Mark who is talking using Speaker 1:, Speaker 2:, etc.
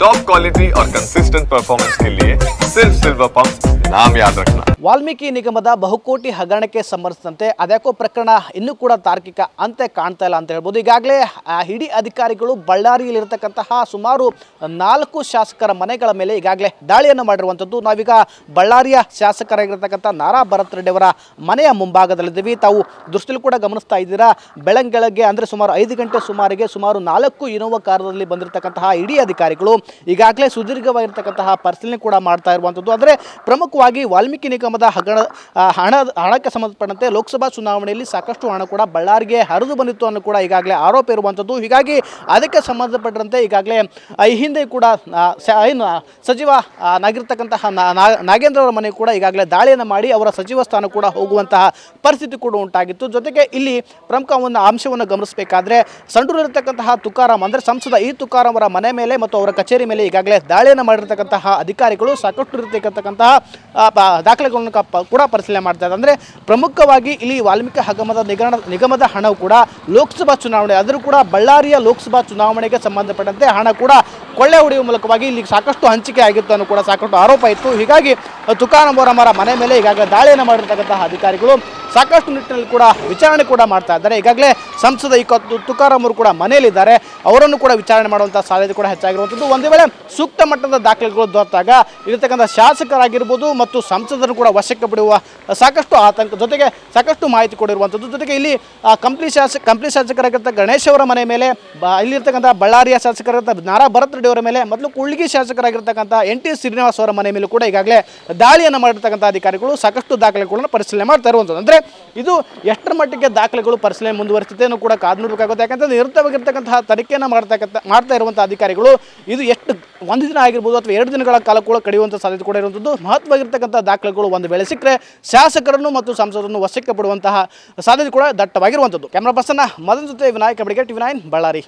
Speaker 1: Top quality और consistent performance के लिए सिर्फ सिल्वर पंप नाम याद रखना।
Speaker 2: ವಾಲ್ಮೀಕಿ ನಿಗಮದ ಬಹುಕೋಟಿ ಹಗರಣಕ್ಕೆ ಸಂಬಂಧಿಸಿದಂತೆ ಅದ್ಯಾಕೋ ಪ್ರಕರಣ ಇನ್ನೂ ಕೂಡ ತಾರ್ಕಿಕ ಅಂತ್ಯ ಕಾಣ್ತಾ ಇಲ್ಲ ಅಂತ ಹೇಳ್ಬೋದು. ಈಗಾಗಲೇ ಇಡಿ ಅಧಿಕಾರಿಗಳು ಬಳ್ಳಾರಿಯಲ್ಲಿರತಕ್ಕಂತಹ ಸುಮಾರು 4 ಶಾಸಕರ ಮನೆಗಳ ಮೇಲೆ ಈಗಾಗಲೇ ದಾಳಿಯನ್ನು ಮಾಡಿರುವಂಥದ್ದು. ನಾವೀಗ ಬಳ್ಳಾರಿಯ ಶಾಸಕರಾಗಿರ್ತಕ್ಕಂಥ ನಾರಾ ಭರತ್ ರೆಡ್ಡಿ ಅವರ ಮನೆಯ ಮುಂಭಾಗದಲ್ಲಿದ್ದೀವಿ. ತಾವು ದೃಷ್ಟಿಯಲ್ಲಿ ಕೂಡ ಗಮನಿಸ್ತಾ ಇದ್ದೀರಾ, ಬೆಳಗ್ಗೆ ಅಂದರೆ ಸುಮಾರು 5 ಗಂಟೆ ಸುಮಾರಿಗೆ ಸುಮಾರು 4 ಇನೋವಾ ಕಾರದಲ್ಲಿ ಬಂದಿರತಕ್ಕಂತಹ ಇಡಿ ಅಧಿಕಾರಿಗಳು ಈಗಾಗಲೇ ಸುದೀರ್ಘವಾಗಿರ್ತಕ್ಕಂತಹ ಪರಿಶೀಲನೆ ಕೂಡ ಮಾಡ್ತಾ ಇರುವಂಥದ್ದು. ಅಂದರೆ ಪ್ರಮುಖವಾಗಿ ವಾಲ್ಮೀಕಿ ನಿಗಮದ ಹಣಕ್ಕೆ ಸಂಬಂಧಪಟ್ಟಂತೆ ಲೋಕಸಭಾ ಚುನಾವಣೆಯಲ್ಲಿ ಸಾಕಷ್ಟು ಹಣ ಕೂಡ ಬಳ್ಳಾರಿಗೆ ಹರಿದು ಬಂದಿತ್ತು ಅನ್ನೋ ಕೂಡ ಈಗಾಗಲೇ ಆರೋಪ ಇರುವಂಥದ್ದು. ಹೀಗಾಗಿ ಅದಕ್ಕೆ ಸಂಬಂಧಪಟ್ಟಂತೆ ಈಗಾಗಲೇ ಈ ಹಿಂದೆ ಕೂಡ ಸಚಿವ ಆಗಿರ್ತಕ್ಕಂತಹ ನಾಗೇಂದ್ರ ಅವರ ಮನೆ ಕೂಡ ಈಗಾಗಲೇ ದಾಳಿಯನ್ನು ಮಾಡಿ ಅವರ ಸಚಿವ ಸ್ಥಾನ ಕೂಡ ಹೋಗುವಂತಹ ಪರಿಸ್ಥಿತಿ ಕೂಡ ಉಂಟಾಗಿತ್ತು. ಜೊತೆಗೆ ಇಲ್ಲಿ ಪ್ರಮುಖ ಒಂದು ಅಂಶವನ್ನು ಗಮನಿಸಬೇಕಾದ್ರೆ ಸಂಡೂರಿರತಕ್ಕಂತಹ ತುಕಾರಾಮ್ ಅಂದರೆ ಸಂಸದ ಈ ತುಕಾರಾಮ್ ಅವರ ಮನೆ ಮೇಲೆ ಮತ್ತು ಅವರ ಕಚೇರಿ ಮೇಲೆ ಈಗಾಗಲೇ ದಾಳಿಯನ್ನು ಮಾಡಿರ್ತಕ್ಕಂತಹ ಅಧಿಕಾರಿಗಳು ಸಾಕಷ್ಟು ಇರತಕ್ಕಂತಹ ದಾಖಲೆಗಳನ್ನು ಕೂಡ ಪರಿಶೀಲನೆ ಮಾಡ್ತಾ ಇದ್ದಾರೆ. ಅಂದರೆ ಪ್ರಮುಖವಾಗಿ ಇಲ್ಲಿ ವಾಲ್ಮೀಕಿ ನಿಗಮದ ಹಣವು ಕೂಡ ಲೋಕಸಭಾ ಚುನಾವಣೆ ಆದರೂ ಕೂಡ ಬಳ್ಳಾರಿಯ ಲೋಕಸಭಾ ಚುನಾವಣೆಗೆ ಸಂಬಂಧಪಟ್ಟಂತೆ ಹಣ ಕೂಡ ಕೊಳ್ಳೆ ಹೊಡೆಯುವ ಮೂಲಕವಾಗಿ ಇಲ್ಲಿ ಸಾಕಷ್ಟು ಹಂಚಿಕೆ ಆಗಿತ್ತು ಅನ್ನೋ ಕೂಡ ಸಾಕಷ್ಟು ಆರೋಪ ಇತ್ತು. ಹೀಗಾಗಿ ತುಕಾರಾಮ್ ಅವರ ಮನೆ ಮೇಲೆ ಈಗಾಗಲೇ ದಾಳಿಯನ್ನು ಮಾಡಿರ್ತಕ್ಕಂತಹ ಅಧಿಕಾರಿಗಳು ಸಾಕಷ್ಟು ನಿಟ್ಟಿನಲ್ಲಿ ಕೂಡ ವಿಚಾರಣೆ ಕೂಡ ಮಾಡ್ತಾ ಇದ್ದಾರೆ. ಈಗಾಗಲೇ ಸಂಸದ ಈ ತುಕಾರಾಮ್ ಅವರು ಕೂಡ ಮನೆಯಲ್ಲಿದ್ದಾರೆ, ಅವರನ್ನು ಕೂಡ ವಿಚಾರಣೆ ಮಾಡುವಂಥ ಸಾಧ್ಯತೆ ಕೂಡ ಹೆಚ್ಚಾಗಿರುವಂಥದ್ದು. ಒಂದು ವೇಳೆ ಸೂಕ್ತ ಮಟ್ಟದ ದಾಖಲೆಗಳು ದೊರೆತಾಗ ಇರತಕ್ಕಂಥ ಶಾಸಕರಾಗಿರ್ಬೋದು ಮತ್ತು ಸಂಸದರನ್ನು ಕೂಡ ವಶಕ್ಕೆ ಪಡೆಯುವ ಸಾಕಷ್ಟು ಆತಂಕ, ಜೊತೆಗೆ ಸಾಕಷ್ಟು ಮಾಹಿತಿ ಕೊಡಿರುವಂಥದ್ದು. ಜೊತೆಗೆ ಇಲ್ಲಿ ಕಂಪ್ಲಿ ಶಾಸಕರಾಗಿರ್ತ ಗಣೇಶ್ ಅವರ ಮನೆ ಮೇಲೆ, ಇಲ್ಲಿರ್ತಕ್ಕಂಥ ಬಳ್ಳಾರಿಯ ಶಾಸಕರಾಗಿರ್ತ ನಾರಾ ಭರತ್ ರೆಡ್ಡಿ ಅವರ ಮೇಲೆ ಮತ್ತು ಕುಳ್ಳಿಗಿ ಶಾಸಕರಾಗಿರ್ತಕ್ಕಂಥ NT ಶ್ರೀನಿವಾಸ್ ಅವರ ಮನೆ ಮೇಲೂ ಕೂಡ ಈಗಾಗಲೇ ದಾಳಿಯನ್ನು ಮಾಡಿರ್ತಕ್ಕಂಥ ಅಧಿಕಾರಿಗಳು ಸಾಕಷ್ಟು ದಾಖಲೆಗಳನ್ನು ಪರಿಶೀಲನೆ ಮಾಡ್ತಾ ಇರುವಂಥದ್ದು. ಅಂದರೆ ಇದು ಎಷ್ಟರ ಮಟ್ಟಿಗೆ ದಾಖಲೆಗಳು ಪರಿಶೀಲನೆ ಮುಂದುವರಿಸುತ್ತೇನೂ ಕೂಡ ಕಾದು ನೋಡಬೇಕಾಗುತ್ತೆ. ಯಾಕಂದರೆ ನಿರಂತರವಾಗಿರ್ತಕ್ಕಂತಹ ತನಿಖೆಯನ್ನು ಮಾಡ್ತಾ ಇರುವಂಥ ಅಧಿಕಾರಿಗಳು ಇದು ಎಷ್ಟು ಒಂದು ದಿನ ಆಗಿರ್ಬೋದು ಅಥವಾ 2 ದಿನಗಳ ಕಾಲ ಕೂಡ ಕಳೆಯುವಂಥ ಸಾಧ್ಯತೆ ಕೂಡ ಇರುವಂಥದ್ದು. ಮಹತ್ವವಾಗಿರ್ತಕ್ಕಂಥ ದಾಖಲೆಗಳು ಒಂದು ವೇಳೆ ಸಿಕ್ಕರೆ ಶಾಸಕರನ್ನು ಮತ್ತು ಸಂಸದರನ್ನು ವಶಕ್ಕೆ ಪಡುವಂತಹ ಸಾಧ್ಯತೆ ಕೂಡ ದಟ್ಟವಾಗಿರುವಂಥದ್ದು. ಕ್ಯಾಮ್ರಾ ಪರ್ಸನ್ ಮದನ್ ಜೊತೆ ವಿನಾಯಕ್ ಅಬಡಿಗೆ, TV9 ಬಳ್ಳಾರಿ.